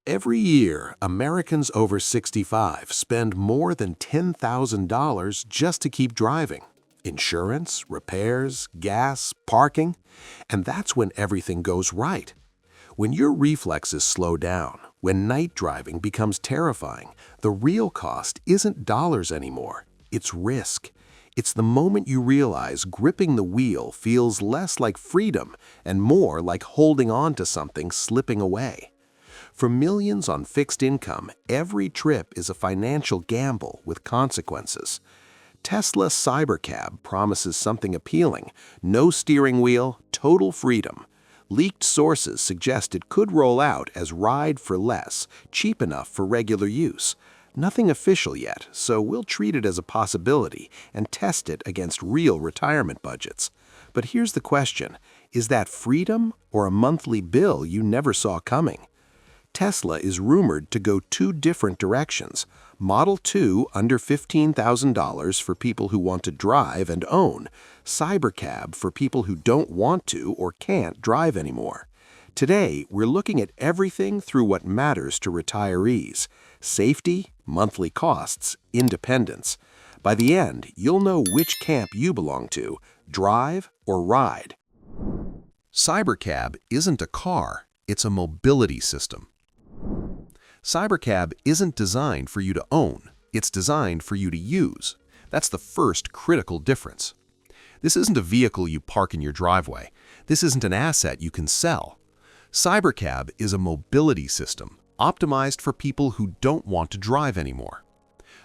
Every year, Americans over 65 spend more than $10,000 just to keep driving. Insurance, repairs, gas, parking, and that's when everything goes right. When your reflexes slow down, when night driving becomes terrifying, the real cost isn't dollars anymore, it's risk. It's the moment you realize gripping the wheel feels less like freedom and more like holding on to something slipping away. For millions on fixed income, every trip is a financial gamble with consequences. Tesla Cybercab promises something appealing: no steering wheel, total freedom. Leaked sources suggest it could roll out as ride for less, cheap enough for regular use. Nothing official yet, so we'll treat it as a possibility and test it against real retirement budgets. But here's the question: is that freedom or a monthly bill you never saw coming? Tesla is rumored to go two different directions: Model 2 under $15,000 for people who want to drive and own, Cybercab for people who don't want to or can't drive anymore. Today, we're looking at everything through what matters to retirees: safety, monthly costs, independence. By the end, you'll know which camp you belong to: drive or ride. Cybercab isn't a car, it's a mobility system. Cybercab isn't designed for you to own, it's designed for you to use. That's the first critical difference. This isn't a vehicle you park in your driveway. This isn't an asset you can sell. Cybercab is a mobility system optimized for people who don't want to drive anymore.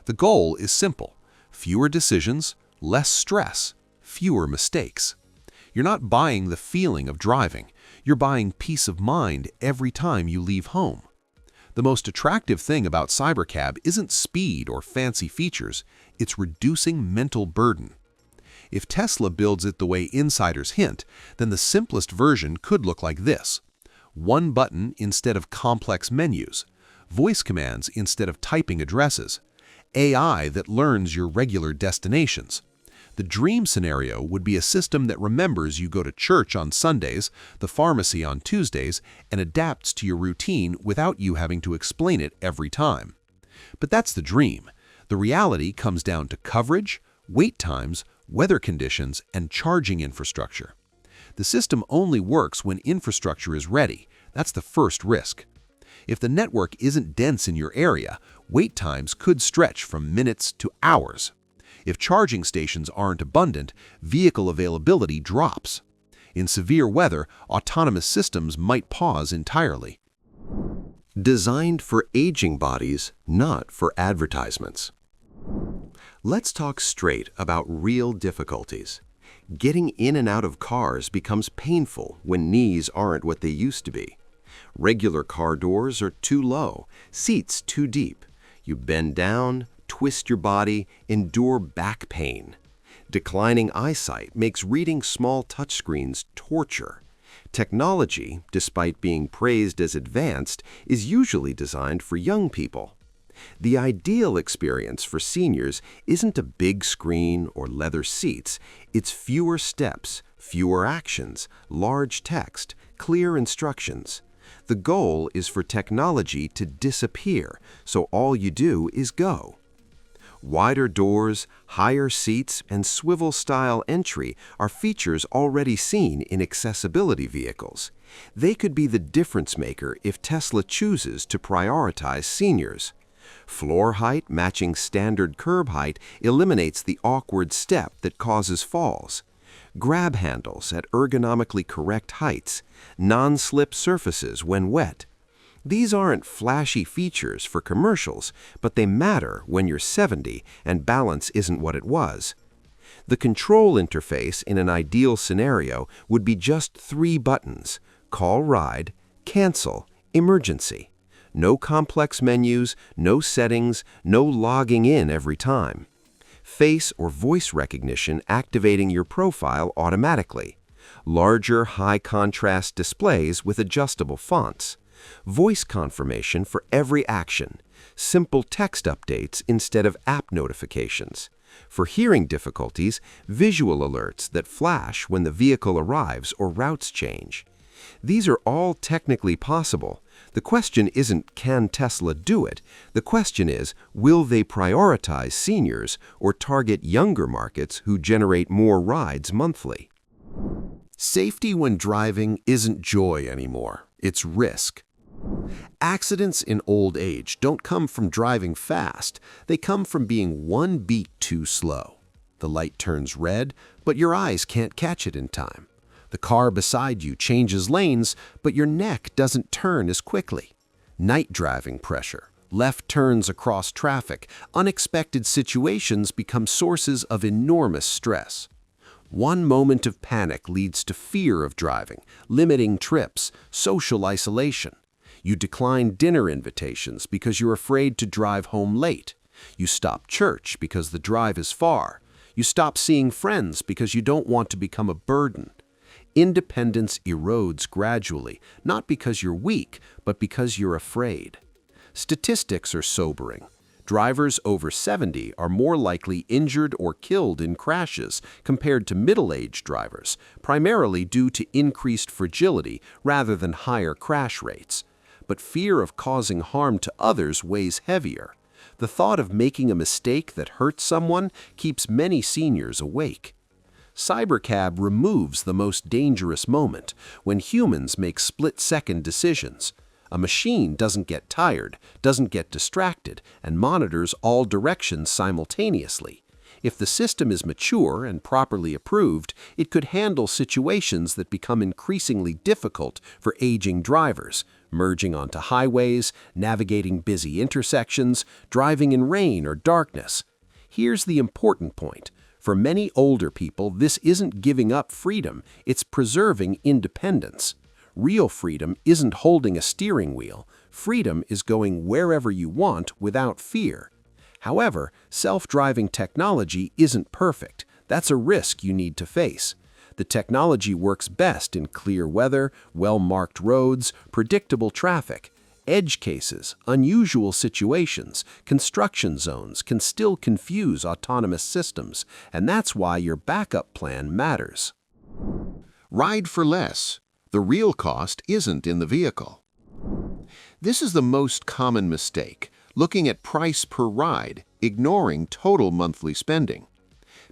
The goal is simple: fewer decisions, less stress, fewer mistakes. You're not buying the feeling of driving, you're buying peace of mind every time you leave home. The most attractive thing about Cybercab isn't speed or fancy features, it's reducing mental burden. If Tesla builds it the way insiders hint, then the simplest version could look like this: one button instead of complex menus, voice commands instead of typing addresses, AI that learns your regular destinations. The dream scenario would be a system that remembers you go to church on Sundays, the pharmacy on Tuesdays, and adapts to your routine without you having to explain it every time. But that's the dream. The reality comes down to coverage, wait times, weather conditions, and charging infrastructure. The system only works when infrastructure is ready. That's the first risk. If the network isn't dense in your area, wait times could stretch from minutes to hours. If charging stations aren't abundant, vehicle availability drops. In severe weather, autonomous systems might pause entirely. Designed for aging bodies, not for advertisements. Let's talk straight about real difficulties. Getting in and out of cars becomes painful when knees aren't what they used to be. Regular car doors are too low, seats too deep. You bend down, twist your body, endure back pain. Declining eyesight makes reading small touchscreens torture. Technology, despite being praised as advanced, is usually designed for young people. The ideal experience for seniors isn't a big screen or leather seats, it's fewer steps, fewer actions, large text, clear instructions. The goal is for technology to disappear, so all you do is go. Wider doors, higher seats, and swivel-style entry are features already seen in accessibility vehicles. They could be the difference maker if Tesla chooses to prioritize seniors. Floor height matching standard curb height eliminates the awkward step that causes falls. Grab handles at ergonomically correct heights, non-slip surfaces when wet. These aren't flashy features for commercials, but they matter when you're 70 and balance isn't what it was. The control interface in an ideal scenario would be just 3 buttons: call ride, cancel, emergency. No complex menus, no settings, no logging in every time. Face or voice recognition activating your profile automatically. Larger, high-contrast displays with adjustable fonts. Voice confirmation for every action. Simple text updates instead of app notifications. For hearing difficulties, visual alerts that flash when the vehicle arrives or routes change. These are all technically possible, The question isn't, can Tesla do it? The question is, will they prioritize seniors or target younger markets who generate more rides monthly? Safety when driving isn't joy anymore, it's risk. Accidents in old age don't come from driving fast, they come from being one beat too slow. The light turns red, but your eyes can't catch it in time. The car beside you changes lanes, but your neck doesn't turn as quickly. Night driving pressure, left turns across traffic, unexpected situations become sources of enormous stress. One moment of panic leads to fear of driving, limiting trips, social isolation. You decline dinner invitations because you're afraid to drive home late. You stop church because the drive is far. You stop seeing friends because you don't want to become a burden. Independence erodes gradually, not because you're weak, but because you're afraid. Statistics are sobering. Drivers over 70 are more likely injured or killed in crashes compared to middle-aged drivers, primarily due to increased fragility rather than higher crash rates. But fear of causing harm to others weighs heavier. The thought of making a mistake that hurts someone keeps many seniors awake. Cybercab removes the most dangerous moment, when humans make split-second decisions. A machine doesn't get tired, doesn't get distracted, and monitors all directions simultaneously. If the system is mature and properly approved, it could handle situations that become increasingly difficult for aging drivers, merging onto highways, navigating busy intersections, driving in rain or darkness. Here's the important point. For many older people, this isn't giving up freedom, it's preserving independence. Real freedom isn't holding a steering wheel. Freedom is going wherever you want without fear. However, self-driving technology isn't perfect. That's a risk you need to face. The technology works best in clear weather, well-marked roads, predictable traffic. Edge cases, unusual situations, construction zones can still confuse autonomous systems, and that's why your backup plan matters. Ride for less. The real cost isn't in the vehicle. This is the most common mistake, looking at price per ride, ignoring total monthly spending.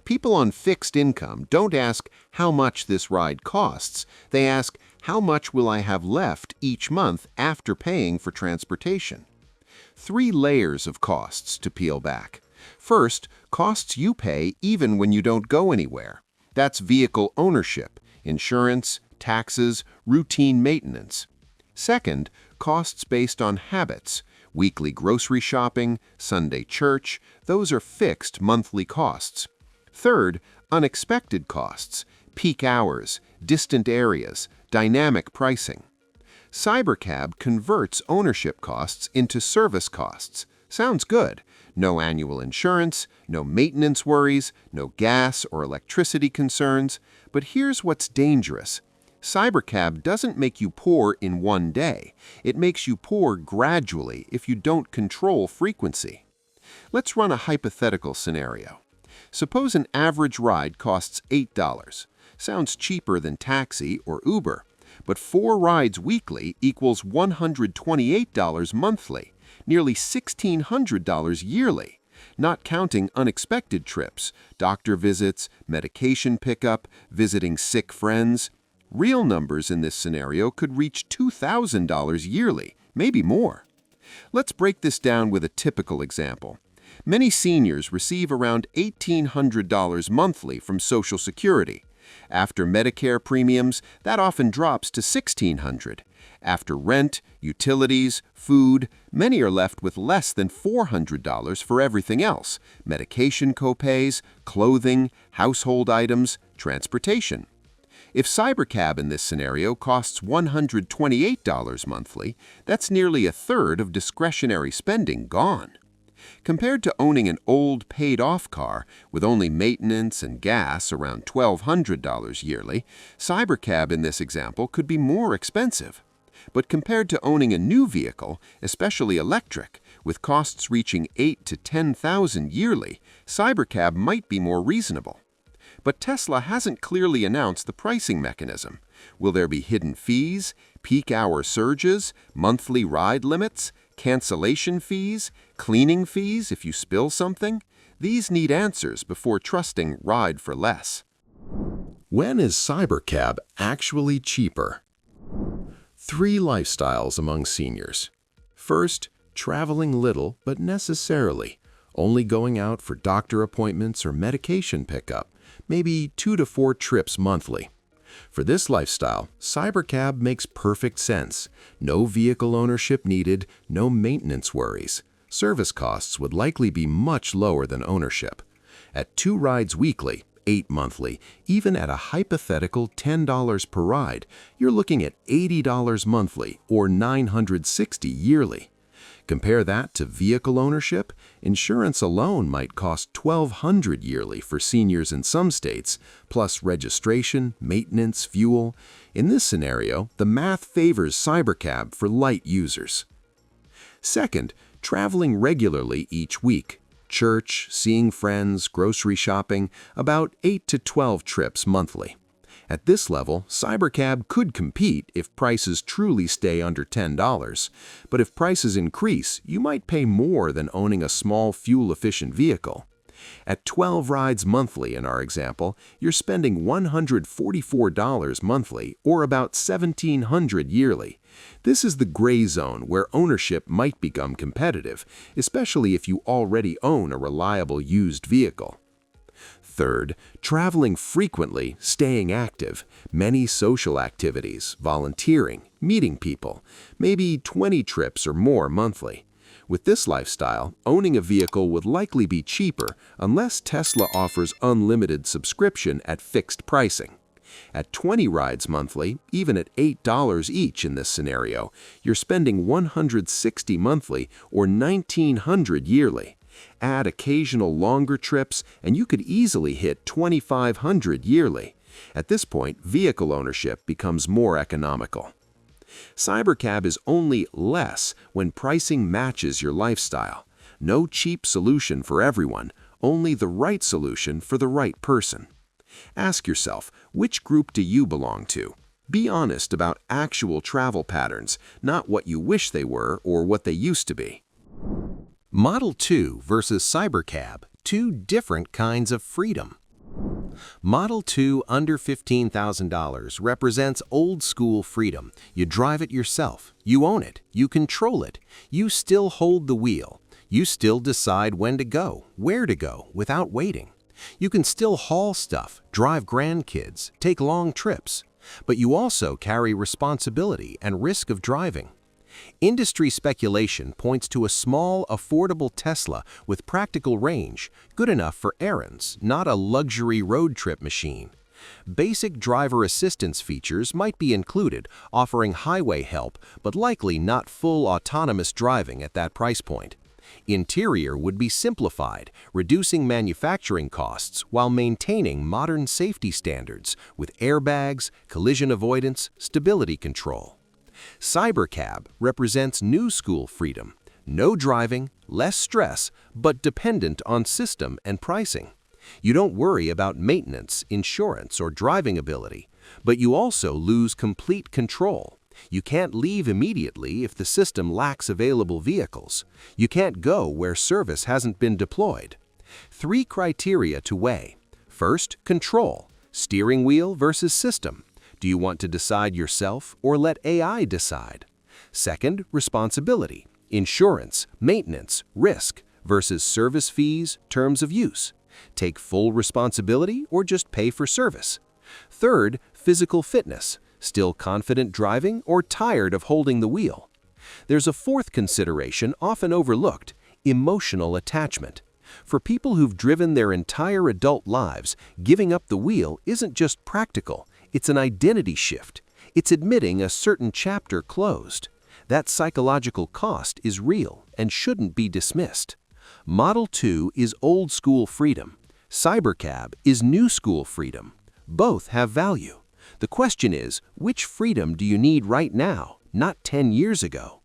People on fixed income don't ask how much this ride costs. They ask, how much will I have left each month after paying for transportation? 3 layers of costs to peel back. First, costs you pay even when you don't go anywhere. That's vehicle ownership, insurance, taxes, routine maintenance. Second, costs based on habits. Weekly grocery shopping, Sunday church, those are fixed monthly costs. Third, unexpected costs, peak hours, distant areas, dynamic pricing. Cybercab converts ownership costs into service costs. Sounds good. No annual insurance, no maintenance worries, no gas or electricity concerns. But here's what's dangerous. Cybercab doesn't make you poor in one day. It makes you poor gradually if you don't control frequency. Let's run a hypothetical scenario. Suppose an average ride costs $8. Sounds cheaper than taxi or Uber, but 4 rides weekly equals $128 monthly, nearly $1,600 yearly, not counting unexpected trips, doctor visits, medication pickup, visiting sick friends. Real numbers in this scenario could reach $2,000 yearly, maybe more. Let's break this down with a typical example. Many seniors receive around $1,800 monthly from Social Security. After Medicare premiums, that often drops to $1,600. After rent, utilities, food, many are left with less than $400 for everything else: medication copays, clothing, household items, transportation. If Cybercab in this scenario costs $128 monthly, that's nearly a third of discretionary spending gone. Compared to owning an old paid-off car with only maintenance and gas around $1,200 yearly, Cybercab in this example could be more expensive. But compared to owning a new vehicle, especially electric, with costs reaching $8,000 to $10,000 yearly, Cybercab might be more reasonable. But Tesla hasn't clearly announced the pricing mechanism. Will there be hidden fees, peak hour surges, monthly ride limits, cancellation fees, cleaning fees if you spill something? These need answers before trusting Ride for Less. When is Cybercab actually cheaper? 3 lifestyles among seniors. First, traveling little but necessarily, only going out for doctor appointments or medication pickup, maybe 2 to 4 trips monthly. For this lifestyle, Cybercab makes perfect sense. No vehicle ownership needed, no maintenance worries. Service costs would likely be much lower than ownership. At 2 rides weekly, 8 monthly, even at a hypothetical $10 per ride, you're looking at $80 monthly or $960 yearly. Compare that to vehicle ownership. Insurance alone might cost $1,200 yearly for seniors in some states, plus registration, maintenance, fuel. In this scenario, the math favors Cybercab for light users. Second, traveling regularly each week. Church, seeing friends, grocery shopping, about 8 to 12 trips monthly. At this level, Cybercab could compete if prices truly stay under $10, but if prices increase, you might pay more than owning a small fuel-efficient vehicle. At 12 rides monthly in our example, you're spending $144 monthly or about $1,700 yearly. This is the gray zone where ownership might become competitive, especially if you already own a reliable used vehicle. Third, traveling frequently, staying active, many social activities, volunteering, meeting people, maybe 20 trips or more monthly. With this lifestyle, owning a vehicle would likely be cheaper unless Tesla offers unlimited subscription at fixed pricing. At 20 rides monthly, even at $8 each in this scenario, you're spending $160 monthly or $1,900 yearly. Add occasional longer trips, and you could easily hit $2,500 yearly. At this point, vehicle ownership becomes more economical. Cybercab is only less when pricing matches your lifestyle. No cheap solution for everyone, only the right solution for the right person. Ask yourself, which group do you belong to? Be honest about actual travel patterns, not what you wish they were or what they used to be. Model 2 versus Cybercab, 2 different kinds of freedom. Model 2 under $15,000 represents old-school freedom. You drive it yourself. You own it. You control it. You still hold the wheel. You still decide when to go, where to go, without waiting. You can still haul stuff, drive grandkids, take long trips. But you also carry responsibility and risk of driving. Industry speculation points to a small, affordable Tesla with practical range, good enough for errands, not a luxury road trip machine. Basic driver assistance features might be included, offering highway help, but likely not full autonomous driving at that price point. Interior would be simplified, reducing manufacturing costs while maintaining modern safety standards with airbags, collision avoidance, stability control. Cybercab represents new school freedom. No driving, less stress, but dependent on system and pricing. You don't worry about maintenance, insurance, or driving ability, but you also lose complete control. You can't leave immediately if the system lacks available vehicles. You can't go where service hasn't been deployed. 3 criteria to weigh. First, control. Steering wheel versus system. Do you want to decide yourself or let AI decide? Second, responsibility. Insurance, maintenance, risk versus service fees, terms of use. Take full responsibility or just pay for service. Third, physical fitness. Still confident driving or tired of holding the wheel? There's a fourth consideration often overlooked: emotional attachment. For people who've driven their entire adult lives, giving up the wheel isn't just practical, it's an identity shift. It's admitting a certain chapter closed. That psychological cost is real and shouldn't be dismissed. Model 2 is old-school freedom. Cybercab is new-school freedom. Both have value. The question is, which freedom do you need right now, not 10 years ago?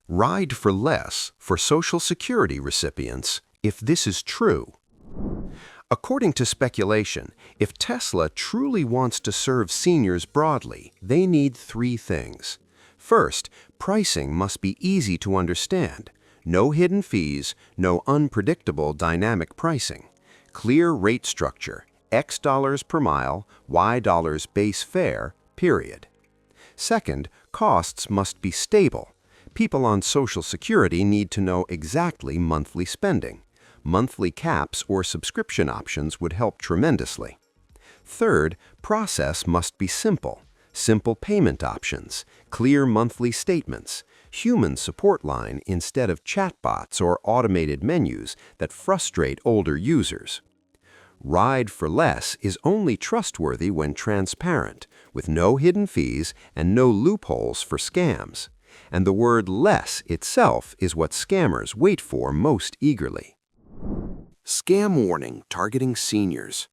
Ride for less for Social Security recipients, if this is true. According to speculation, if Tesla truly wants to serve seniors broadly, they need three things. First, pricing must be easy to understand. No hidden fees, no unpredictable dynamic pricing. Clear rate structure, X dollars per mile, Y dollars base fare, period. Second, costs must be stable. People on Social Security need to know exactly monthly spending. Monthly caps or subscription options would help tremendously. Third, process must be simple. Simple payment options, clear monthly statements, human support line instead of chatbots or automated menus that frustrate older users. Ride for less is only trustworthy when transparent, with no hidden fees and no loopholes for scams. And the word less itself is what scammers wait for most eagerly. Scam warning targeting seniors.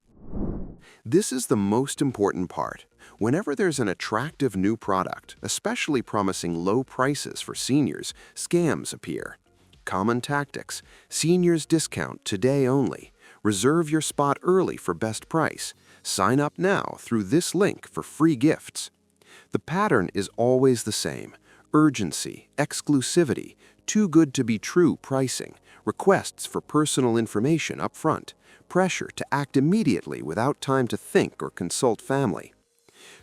This is the most important part. Whenever there's an attractive new product, especially promising low prices for seniors, scams appear. Common tactics: seniors discount today only. Reserve your spot early for best price. Sign up now through this link for free gifts. The pattern is always the same: urgency, exclusivity, too good to be true pricing, requests for personal information up front, pressure to act immediately without time to think or consult family.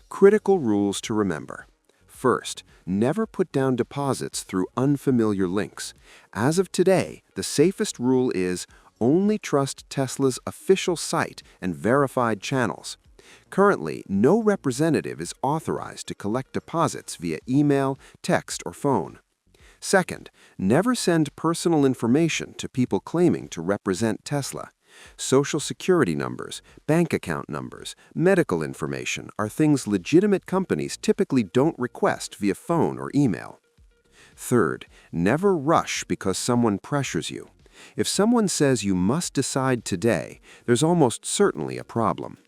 Critical rules to remember. First, never put down deposits through unfamiliar links. As of today, the safest rule is only trust Tesla's official site and verified channels. Currently, no representative is authorized to collect deposits via email, text, or phone. Second, never send personal information to people claiming to represent Tesla. Social Security numbers, bank account numbers, medical information are things legitimate companies typically don't request via phone or email. Third, never rush because someone pressures you. If someone says you must decide today, there's almost certainly a problem.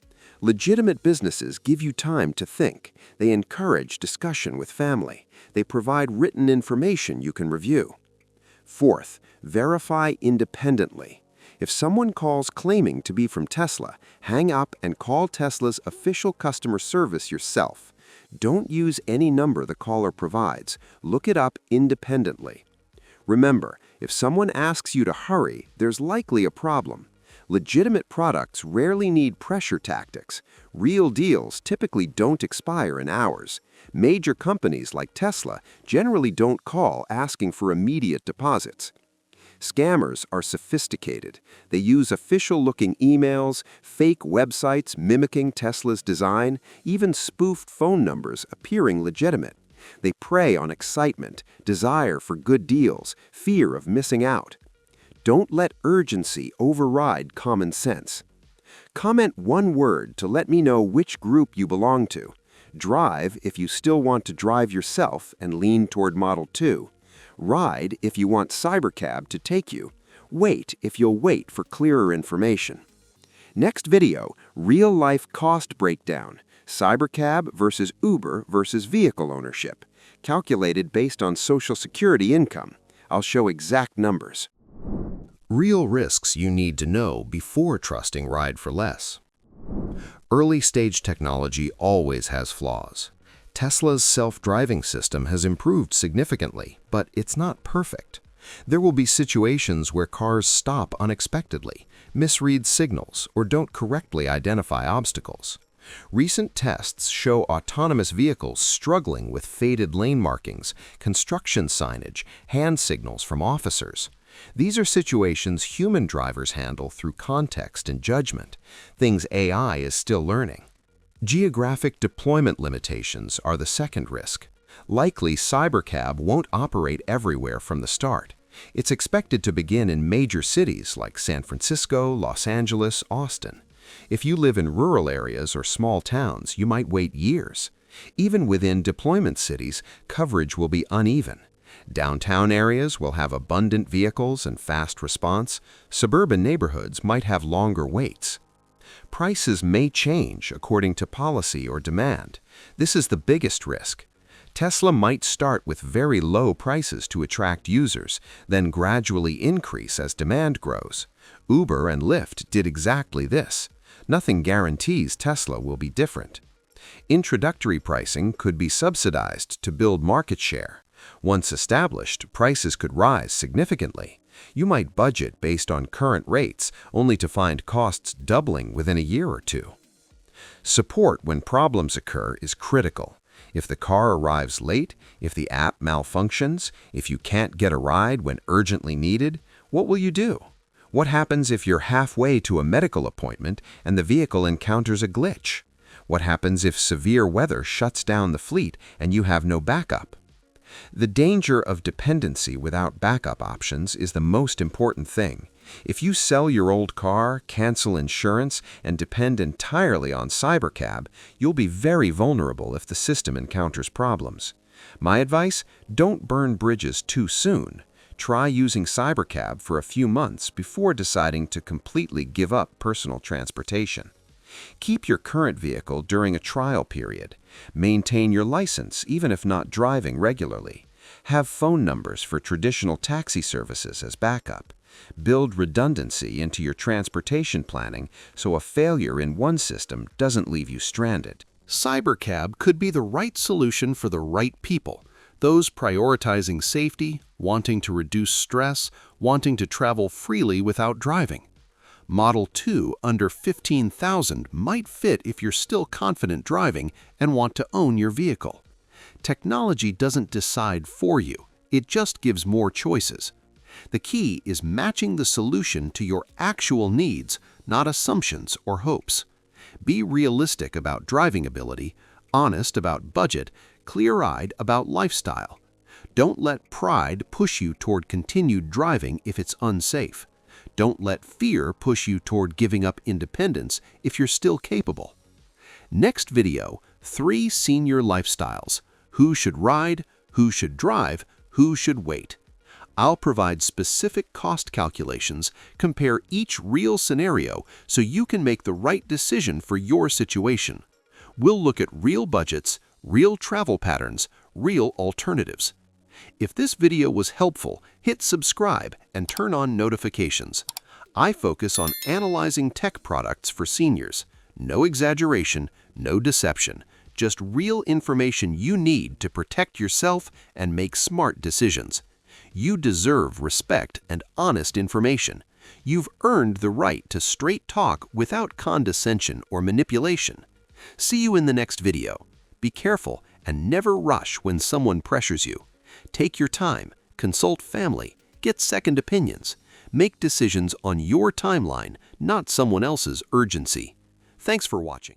Legitimate businesses give you time to think. They encourage discussion with family. They provide written information you can review. Fourth, verify independently. If someone calls claiming to be from Tesla, hang up and call Tesla's official customer service yourself. Don't use any number the caller provides. Look it up independently. Remember, if someone asks you to hurry, there's likely a problem. Legitimate products rarely need pressure tactics. Real deals typically don't expire in hours. Major companies like Tesla generally don't call asking for immediate deposits. Scammers are sophisticated. They use official-looking emails, fake websites mimicking Tesla's design, even spoofed phone numbers appearing legitimate. They prey on excitement, desire for good deals, fear of missing out. Don't let urgency override common sense. Comment one word to let me know which group you belong to. Drive if you still want to drive yourself and lean toward Model 2. Ride if you want Cybercab to take you. Wait if you'll wait for clearer information. Next video, real-life cost breakdown. Cybercab versus Uber versus vehicle ownership. Calculated based on Social Security income. I'll show exact numbers. Real risks you need to know before trusting Ride for Less. Early-stage technology always has flaws. Tesla's self-driving system has improved significantly, but it's not perfect. There will be situations where cars stop unexpectedly, misread signals, or don't correctly identify obstacles. Recent tests show autonomous vehicles struggling with faded lane markings, construction signage, hand signals from officers. These are situations human drivers handle through context and judgment, things AI is still learning. Geographic deployment limitations are the second risk. Likely, Cybercab won't operate everywhere from the start. It's expected to begin in major cities like San Francisco, Los Angeles, Austin. If you live in rural areas or small towns, you might wait years. Even within deployment cities, coverage will be uneven. Downtown areas will have abundant vehicles and fast response. Suburban neighborhoods might have longer waits. Prices may change according to policy or demand. This is the biggest risk. Tesla might start with very low prices to attract users, then gradually increase as demand grows. Uber and Lyft did exactly this. Nothing guarantees Tesla will be different. Introductory pricing could be subsidized to build market share. Once established, prices could rise significantly. You might budget based on current rates, only to find costs doubling within a year or two. Support when problems occur is critical. If the car arrives late, if the app malfunctions, if you can't get a ride when urgently needed, what will you do? What happens if you're halfway to a medical appointment and the vehicle encounters a glitch? What happens if severe weather shuts down the fleet and you have no backup? The danger of dependency without backup options is the most important thing. If you sell your old car, cancel insurance, and depend entirely on Cybercab, you'll be very vulnerable if the system encounters problems. My advice: don't burn bridges too soon. Try using Cybercab for a few months before deciding to completely give up personal transportation. Keep your current vehicle during a trial period. Maintain your license even if not driving regularly. Have phone numbers for traditional taxi services as backup. Build redundancy into your transportation planning so a failure in one system doesn't leave you stranded. Cybercab could be the right solution for the right people, those prioritizing safety, wanting to reduce stress, wanting to travel freely without driving. Model 2 under $15,000 might fit if you're still confident driving and want to own your vehicle. Technology doesn't decide for you, it just gives more choices. The key is matching the solution to your actual needs, not assumptions or hopes. Be realistic about driving ability, honest about budget, clear-eyed about lifestyle. Don't let pride push you toward continued driving if it's unsafe. Don't let fear push you toward giving up independence if you're still capable. Next video, 3 senior lifestyles. Who should ride, who should drive, who should wait. I'll provide specific cost calculations, compare each real scenario so you can make the right decision for your situation. We'll look at real budgets, real travel patterns, real alternatives. If this video was helpful, hit subscribe and turn on notifications. I focus on analyzing tech products for seniors. No exaggeration, no deception, just real information you need to protect yourself and make smart decisions. You deserve respect and honest information. You've earned the right to straight talk without condescension or manipulation. See you in the next video. Be careful and never rush when someone pressures you. Take your time, consult family, get second opinions. Make decisions on your timeline, not someone else's urgency. Thanks for watching.